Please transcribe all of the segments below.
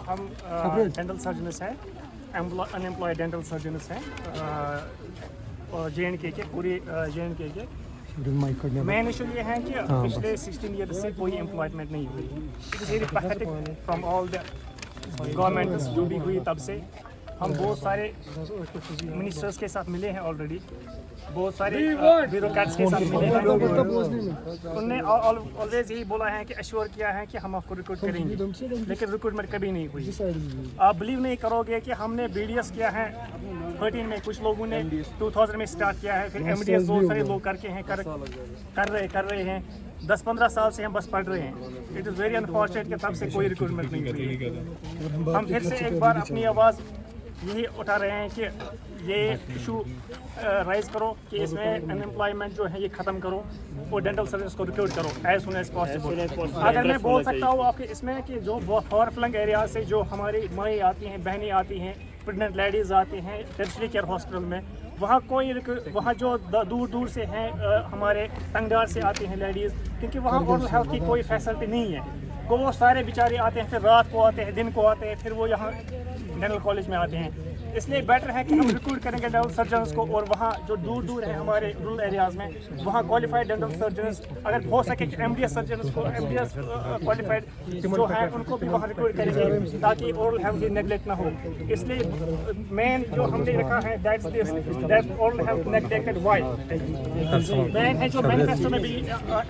हम dental surgeons हैं, unemployed dental surgeons हैं JNK के, पूरे JNK के। मेन इशू ये है कि पिछले 16 ईयर से कोई एम्प्लॉयमेंट नहीं हुई। It is very pathetic from all the governments जो भी हुई तब से। हम बहुत सारे मिनिस्टर्स के साथ मिले हैं ऑलरेडी, बहुत सारे ब्यूरोक्रेट्स के साथ मिले हैं। उन्होंने ऑलवेज यही बोला है कि एश्योर किया है कि हम आपको रिक्रूट करेंगे, लेकिन रिक्रूटमेंट कभी नहीं हुई। आप बिलीव नहीं करोगे कि हमने BDS किया है 13 में, कुछ लोगों ने 2000 में स्टार्ट किया है, फिर MDS बहुत सारे लोग करके हैं कर रहे हैं। 10-15 साल से हम बस पढ़ रहे हैं। इट इज़ वेरी अनफॉर्चुनेट कि तब से कोई रिक्रूटमेंट नहीं हुई। हम फिर से एक बार अपनी आवाज़ यही उठा रहे हैं कि ये इशू राइज करो कि इसमें अनएम्प्लॉयमेंट जो है ये ख़त्म करो और डेंटल सर्विस को रिक्रूट करो एज सुन एज पॉसिबल। अगर मैं बोल सकता हूँ आपके इसमें कि जो फॉर फ्लंग एरिया से जो हमारी माएँ आती हैं, बहनें आती हैं, प्रेग्नेंट लेडीज़ आती हैं टर्शरी केयर हॉस्पिटल में, वहाँ जो दूर दूर से हैं हमारे तंगदार से आती हैं लेडीज़, क्योंकि वहाँ ओरल हेल्थ की कोई फैसिलिटी नहीं है। वो सारे बेचारे आते हैं, फिर रात को आते हैं, दिन को आते हैं, फिर वो यहाँ डेंटल कॉलेज में आते हैं। इसलिए बेटर है कि हम रिक्रूट करेंगे डेंटल सर्जन्स को, और वहाँ जो दूर दूर है हमारे रूरल एरियाज़ में, वहाँ क्वालिफाइड डेंटल सर्जन्स, अगर हो सके MDS सर्जन्स को, MDS क्वालिफाइड जो है उनको भी वहाँ रिक्रूट करेंगे ताकि ओरल हेल्थ नेगलेक्ट ना हो। इसलिए मेन जो हमने रखा है that oral health neglected why men है, जो मैनिफेस्टो में भी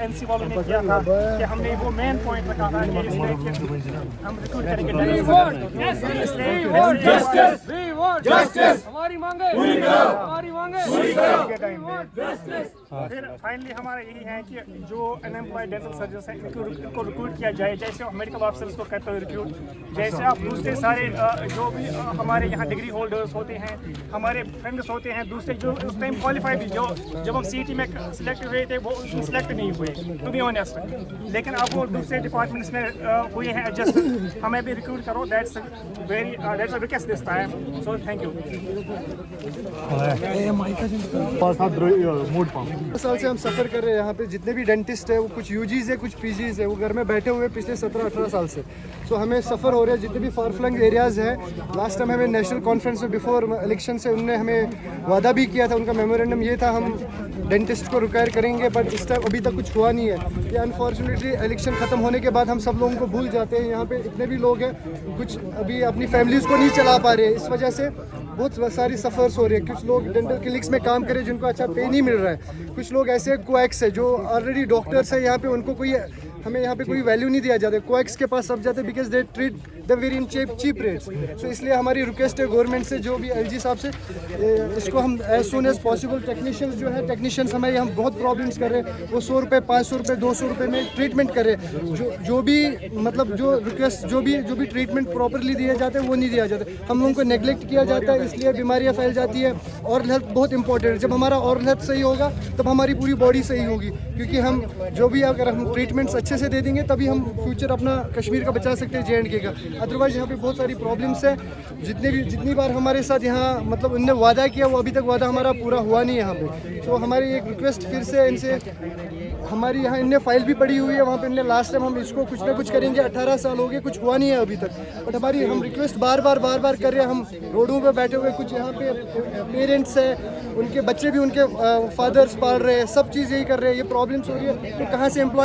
NC वालों ने किया था कि हमने वो मेन पॉइंट रखा था कि इसमें हम रिक्रूट करेंगे। जस्टिस हमारी मांगे पूरी करो, हमारी मांगे पूरी करो। फिर फाइनली हमारा यही है कि जो अनएम्प्लॉयड डेंटल सर्जन्स हैं इनको रिक्रूट किया जाए, जैसे मेडिकल ऑफिसर्स को करते हुए रिक्रूट, जैसे आप दूसरे सारे जो भी हमारे यहाँ डिग्री होल्डर्स होते हैं, हमारे फ्रेंड्स होते हैं दूसरे जो उस टाइम क्वालिफाइड, जो जब हम CT में सिलेक्ट हुए थे वो सिलेक्ट नहीं हुए टू बी ऑनेस्ट, लेकिन अब वो दूसरे डिपार्टमेंट्स में हुए हैं एडजस्ट। हमें भी रिक्रूट करो, that's a request this time, so thank you. साल से हम सफ़र कर रहे हैं यहाँ पे, जितने भी डेंटिस्ट है वो कुछ UGs है, कुछ PGs है, वो घर में बैठे हुए पिछले 17-18 साल से। सो हमें सफ़र हो रहा है, जितने भी फार फ्लंग एरियाज़ हैं। लास्ट टाइम हमें नेशनल कॉन्फ्रेंस में बिफोर इलेक्शन से उन्होंने हमें वादा भी किया था, उनका मेमोरेंडम ये था हम डेंटिस्ट को रिक्वायर करेंगे, बट इस टाइम अभी तक कुछ हुआ नहीं है। ये अनफॉर्चुनेटली इलेक्शन ख़त्म होने के बाद हम सब लोगों को भूल जाते हैं। यहाँ पे इतने भी लोग हैं, कुछ अभी अपनी फैमिलीज़ को नहीं चला पा रहे हैं, इस वजह से बहुत सारी सफ़र्स हो रही है। कुछ लोग डेंटल क्लिनिक्स में काम करें जिनको अच्छा पे नहीं मिल रहा है, कुछ लोग ऐसे कोएक्स है जो ऑलरेडी डॉक्टर्स है यहाँ पे, उनको कोई हमें यहाँ पे कोई वैल्यू नहीं दिया जाता। कोएक्स के पास सब जाते because they treat the very in cheap rates. So इसलिए हमारी रिक्वेस्ट है गवर्नमेंट से, जो भी LG साहब से, इसको हम as soon as possible technicians जो है, टेक्नीशियंस हमारे हम बहुत प्रॉब्लम्स कर रहे हैं, वो 100 रुपये 500 रुपये 200 रुपये में ट्रीटमेंट कर रहे हैं। जो भी मतलब जो रिक्वेस्ट जो भी ट्रीटमेंट प्रॉपरली दिए जाते हैं वो नहीं दिया जाता, हम लोगों को नेगलेक्ट किया जाता है, इसलिए बीमारियाँ फैल जाती है। ऑरल हेल्थ बहुत इंपॉर्टेंट है, जब हमारा ऑरल हेल्थ सही होगा तब हमारी पूरी बॉडी सही होगी, क्योंकि हम जो भी अगर हम ट्रीटमेंट्स अच्छे से दे देंगे तभी हम फ्यूचर अपना कश्मीर का बचा सकते हैं, JNK का। अदरवाइज यहाँ पे बहुत सारी प्रॉब्लम्स है। जितनी बार हमारे साथ यहाँ मतलब उनने वादा किया, वो अभी तक वादा हमारा पूरा हुआ नहीं है यहाँ पे। तो हमारी एक रिक्वेस्ट फिर से इनसे, हमारी यहाँ इनने फाइल भी पड़ी हुई है वहाँ पे, इनने लास्ट टाइम हम इसको कुछ ना कुछ करेंगे, 18 साल हो गए, कुछ हुआ नहीं है अभी तक। बट हमारी हम रिक्वेस्ट बार बार कर रहे हैं। हम रोडों पे बैठे हुए, कुछ यहाँ पे पेरेंट्स हैं, उनके बच्चे भी उनके फादर्स पाल रहे हैं, सब चीज़ यही कर रहे हैं, ये प्रॉब्लम्स हो रही है। तो कहाँ से एम्प्लॉय